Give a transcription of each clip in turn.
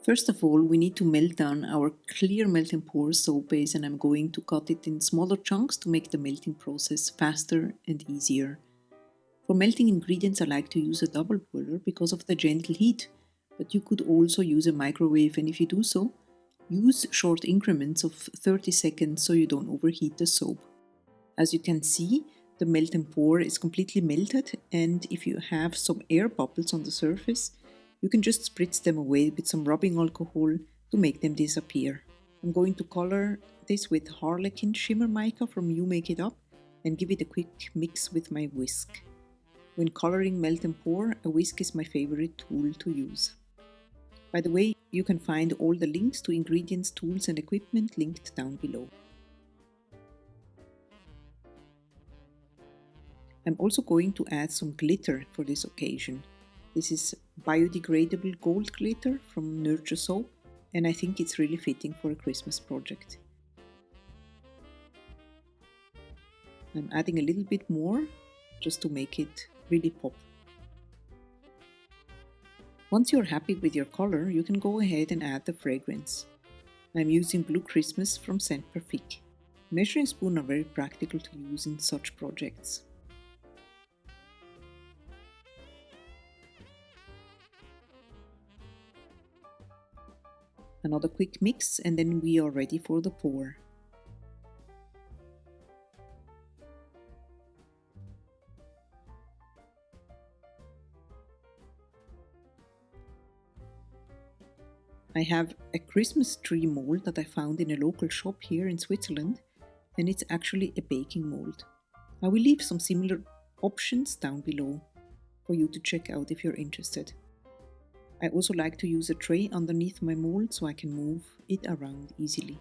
First of all, we need to melt down our clear melt and pour soap base, and I'm going to cut it in smaller chunks to make the melting process faster and easier. For melting ingredients, I like to use a double boiler because of the gentle heat, but you could also use a microwave, and if you do so, use short increments of 30 seconds so you don't overheat the soap. As you can see, the melt and pour is completely melted, and if you have some air bubbles on the surface, you can just spritz them away with some rubbing alcohol to make them disappear. I'm going to color this with Harlequin Shimmer Mica from You Make It Up and give it a quick mix with my whisk. When coloring melt and pour, a whisk is my favorite tool to use. By the way, you can find all the links to ingredients, tools and equipment linked down below. I'm also going to add some glitter for this occasion. This is biodegradable gold glitter from Nurture Soap, and I think it's really fitting for a Christmas project. I'm adding a little bit more just to make it really pop. Once you're happy with your color, you can go ahead and add the fragrance. I'm using Blue Christmas from Scent Perfect. Measuring spoons are very practical to use in such projects. Another quick mix and then we are ready for the pour. I have a Christmas tree mold that I found in a local shop here in Switzerland, and it's actually a baking mold. I will leave some similar options down below for you to check out if you're interested. I also like to use a tray underneath my mold so I can move it around easily.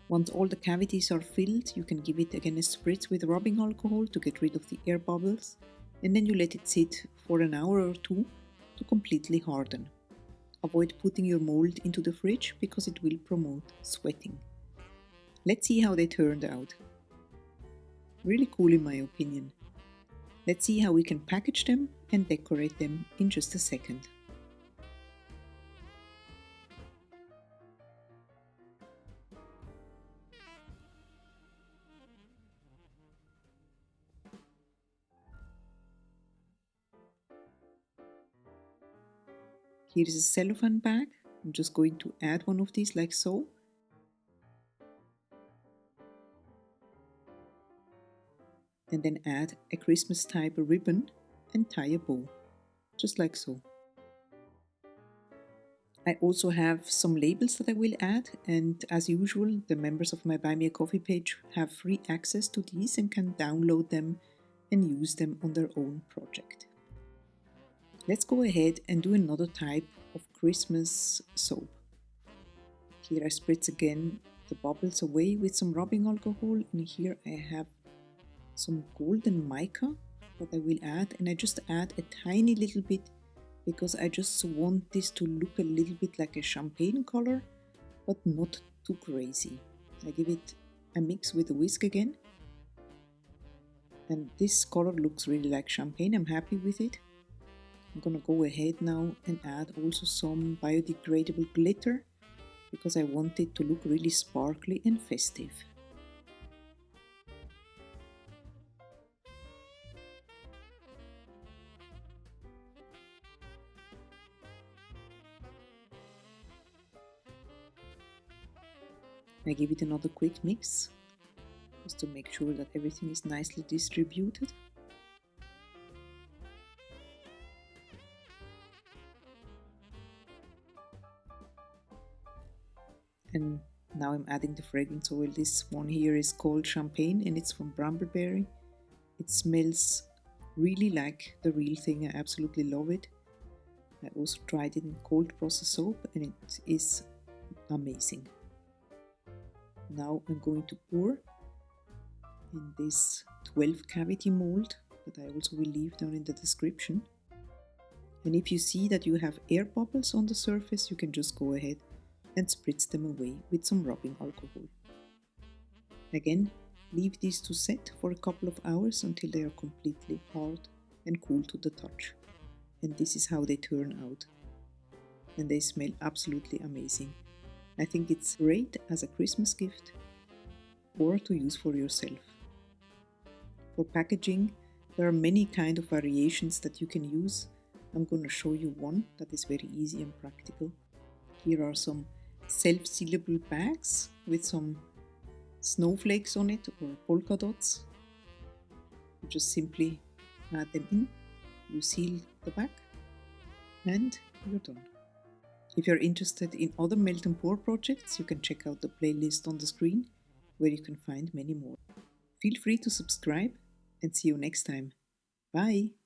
Once all the cavities are filled, you can give it again a spritz with rubbing alcohol to get rid of the air bubbles, and then you let it sit for an hour or two to completely harden. Avoid putting your mold into the fridge because it will promote sweating. Let's see how they turned out. Really cool in my opinion. Let's see how we can package them and decorate them in just a second. Here is a cellophane bag. I'm just going to add one of these like so. And then add a Christmas type ribbon and tie a bow, just like so. I also have some labels that I will add, and as usual, the members of my Buy Me a Coffee page have free access to these and can download them and use them on their own project. Let's go ahead and do another type of Christmas soap. Here I spritz again the bubbles away with some rubbing alcohol, and here I have some golden mica that I will add, and I just add a tiny little bit because I just want this to look a little bit like a champagne color, but not too crazy. I give it a mix with a whisk again, and this color looks really like champagne. I'm happy with it. I'm gonna go ahead now and add also some biodegradable glitter because I want it to look really sparkly and festive. I give it another quick mix just to make sure that everything is nicely distributed. And now I'm adding the fragrance oil. This one here is called Champagne and it's from Brambleberry. It smells really like the real thing. I absolutely love it. I also tried it in cold process soap and it is amazing. Now I'm going to pour in this 12 cavity mold that I also will leave down in the description. And if you see that you have air bubbles on the surface, you can just go ahead and spritz them away with some rubbing alcohol. Again, leave these to set for a couple of hours until they are completely hard and cool to the touch. And this is how they turn out. And they smell absolutely amazing. I think it's great as a Christmas gift or to use for yourself. For packaging, there are many kind of variations that you can use. I'm going to show you one that is very easy and practical. Here are some self-sealable bags with some snowflakes on it or polka dots. You just simply add them in, you seal the bag, and you're done. If you're interested in other melt and pour projects, you can check out the playlist on the screen where you can find many more. Feel free to subscribe and see you next time. Bye!